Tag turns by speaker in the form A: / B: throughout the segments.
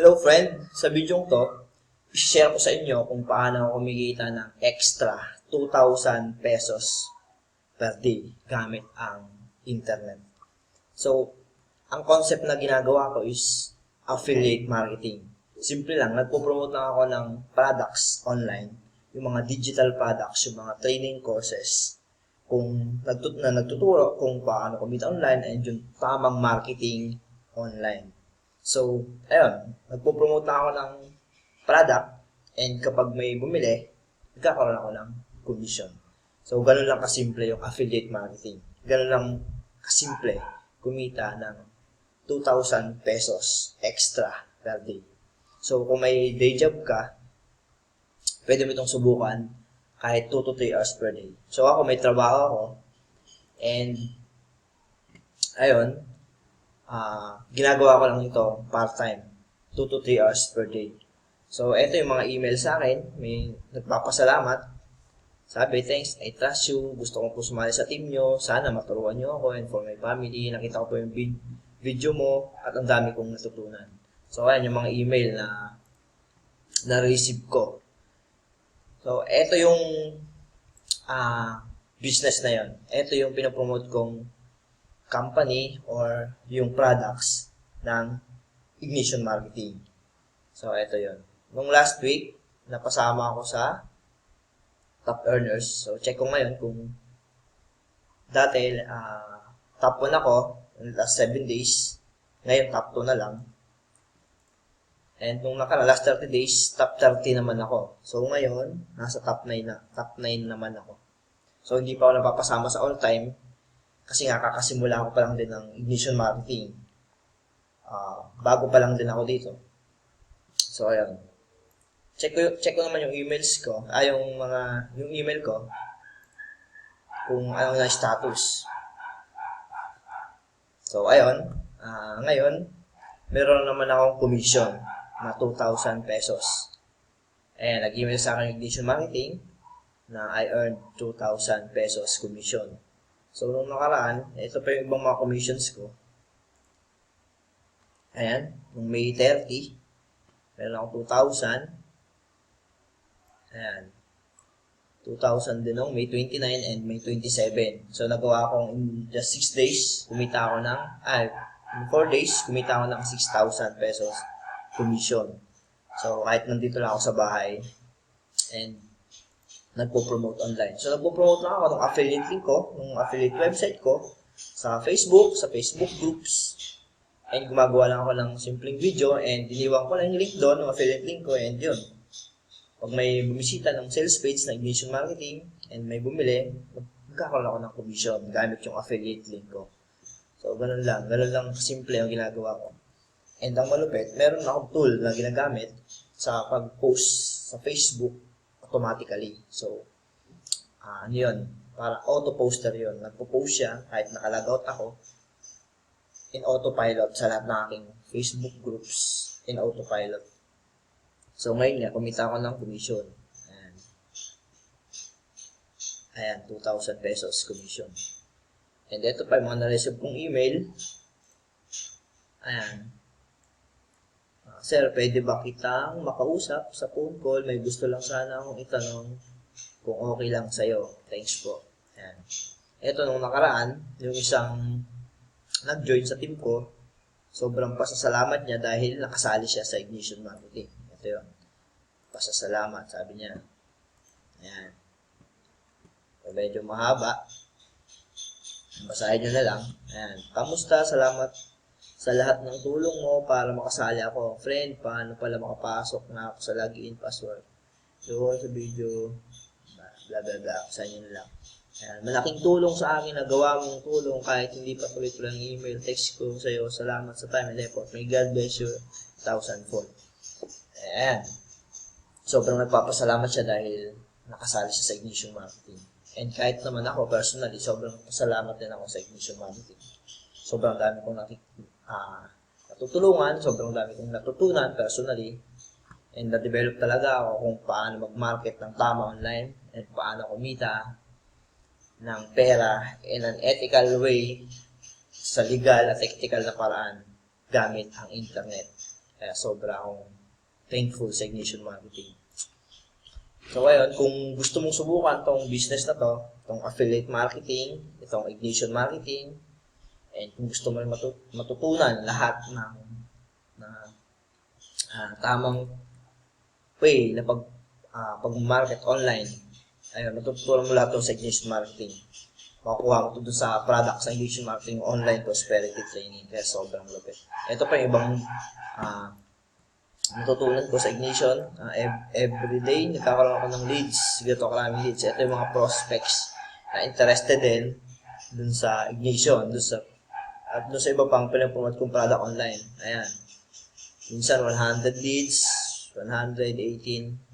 A: Hello friend, sa video to, i-share ko sa inyo kung paano ako kumikita ng extra 2,000 pesos per day gamit ang internet. So, ang concept na ginagawa ko is affiliate marketing. Simple lang, nagpo-promote lang ako ng products online, yung mga digital products, yung mga training courses, kung nagtuturo kung paano kumita online and yung tamang marketing online. So, ayun, nagpo-promote na ako ng product and kapag may bumili, nagkakaroon ako ng commission. So, ganun lang kasimple yung affiliate marketing. Ganun lang kasimple kumita ng 2,000 pesos extra per day. So, kung may day job ka, pwede mo itong subukan kahit 2 to 3 hours per day. So, ako may trabaho ako and ayun, ginagawa ko lang ito part-time, 2 to 3 hours per day. So, ito yung mga email sa akin. May nagpapasalamat. Sabi, thanks, I trust you. Gusto ko po sumali sa team nyo. Sana maturuan nyo ako and for my family. Nakita ko po yung video mo at ang dami kong natutunan. So, ayan yung mga email na na-receive ko. So, ito yung business na yon. Ito yung pinapromote kong company or yung products ng Ignition Marketing. So, ito yon. Nung last week, napasama ako sa top earners. So, check ko ngayon kung dati top 1 ako in the last 7 days. Ngayon, top 2 na lang. And nung last 30 days, top 30 naman ako. So, ngayon, nasa top 9 na. Top 9 naman ako. So, hindi pa ako napapasama sa all time. Kasi nga, kakasimula ko pa lang din ng Ignition Marketing. Bago pa lang din ako dito. So, ayan. Check ko naman yung emails ko. Yung email ko. Kung anong na status. So, ayun. Ngayon, meron naman akong commission na 2,000 pesos. Ayan, nag-email sa akin yung Ignition Marketing na I earned 2,000 pesos commission. So, nung nakaraan, ito pa yung ibang mga commissions ko. Ayan, nung May 30, meron akong 2,000. Ayan, 2,000 din nung May 29 and May 27. So, nagawa akong in just 6 days, kumita ako ng, in 4 days, kumita ako ng 6,000 pesos commission. So, kahit nandito lang ako sa bahay, and nagpo-promote online. So, nagpo-promote lang ako ng affiliate link ko, ng affiliate website ko, sa Facebook groups, and gumagawa lang ako ng simpleng video, and iniwan ko lang yung link doon, ng affiliate link ko, and yun. Pag may bumisita ng sales page na Ignition Marketing, and may bumili, magkakaroon ako ng commission gamit yung affiliate link ko. So, ganun lang simple ang ginagawa ko. And ang malupit, meron akong tool na ginagamit sa pag-post sa Facebook automatically. So, ano yun? Para auto-poster yun. Nagpo-post siya kahit nakalogout ako in autopilot sa lahat ng aking Facebook groups in autopilot. So, ngayon nga, kumita ako ng commission. Ayan, 2,000 pesos commission. And ito pa yung mga na-receive kong email. Ayan. Sir, pwede ba kitang makausap sa phone call? May gusto lang sana akong itanong kung okay lang sa'yo. Thanks po. Ayan. Ito, nung nakaraan, yung isang nag-join sa team ko, sobrang pasasalamat niya dahil nakasali siya sa Ignition Marketing. Ito yun. Pasasalamat, sabi niya. Ayan. So, medyo mahaba. Basahin nyo na lang. Ayan. Kamusta? Salamat sa lahat ng tulong mo para makasali ako. Friend, paano pala makapasok na ako sa login password? So, sa video, blah blah blah. Basahin nyo na lang. Ayan. Malaking tulong sa akin na gawa mong tulong kahit hindi pa tuloy-tuloy ang email. Text ko sa iyo. Salamat sa time and effort. May God bless you 1,000-fold. Ayan. Sobrang nagpapasalamat siya dahil nakasali siya sa Ignition Marketing. And kahit naman ako, personally, sobrang pasalamat din ako sa Ignition Marketing. Sobrang dami kong natutulungan, sobrang dami kong natutunan personally. And na-develop talaga ako kung paano mag-market ng tama online and paano kumita ng pera in an ethical way sa legal at ethical na paraan gamit ang internet. Kaya sobra akong thankful sa Ignition Marketing. So ngayon, kung gusto mong subukan tong business na to, itong affiliate marketing, itong Ignition Marketing, and kung gusto mo rin matutunan lahat ng tamang way na pag-market online, ayun, matutunan mo lahat ito sa Ignition Marketing. Makukuha mo ito sa product sa Ignition Marketing online prosperity training. Kaya sobrang lupit. Ito pa yung ibang natutunan ko sa Ignition. Everyday, nagkakaroon ako ng leads. Ganito karaming leads. Ito yung mga prospects na interested din dun sa Ignition. At dun sa iba pang pinapromote kong product online. Ayan. Minsan 100 leads, 118.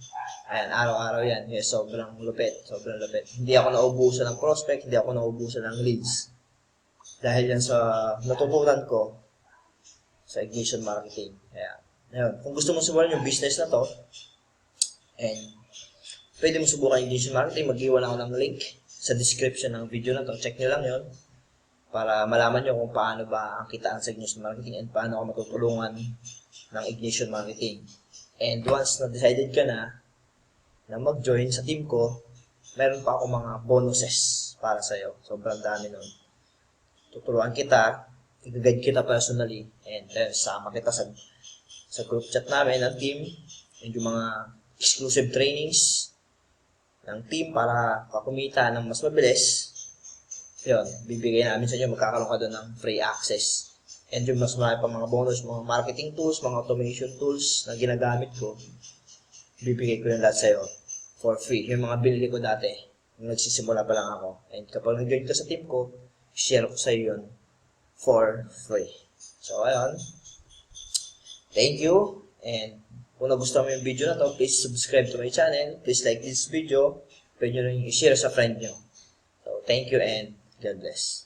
A: Ayan, araw-araw yan. Yes, sobrang lupit. Sobrang lupit. Hindi ako naubusan ng prospect, hindi ako naubusan ng leads. Dahil yan sa natutunan ko sa Ignition Marketing. Ayan. Ayan. Kung gusto mo subukan yung business na to, and pwede mo subukan yung Ignition Marketing, mag-iwan ako ng link sa description ng video na to. Check nyo lang yon para malaman nyo kung paano ba ang kitaan sa Ignition Marketing and paano ako matutulungan ng Ignition Marketing. And once na-decided ka na mag-join sa team ko, meron pa ako mga bonuses para sa'yo. Sobrang dami nun. Tuturuan kita, i-guide kita personally, and sama kita sa group chat namin ng team, and yung mga exclusive trainings ng team para kumita ng mas mabilis. Yun, bibigay namin sa inyo, magkakaroon ka doon ng free access. And yung mas marami pa mga bonus, mga marketing tools, mga automation tools na ginagamit ko, bibigay ko yung lahat sa'yo for free. Yung mga binili ko dati, nung nagsisimula pa lang ako. And kapag nag-join ka sa team ko, share ko sa'yo yun for free. So, ayun. Thank you. And kung nagustuhan mo yung video na to, please subscribe to my channel. Please like this video. Pwede nyo rin i-share sa friend nyo. So, thank you and God bless.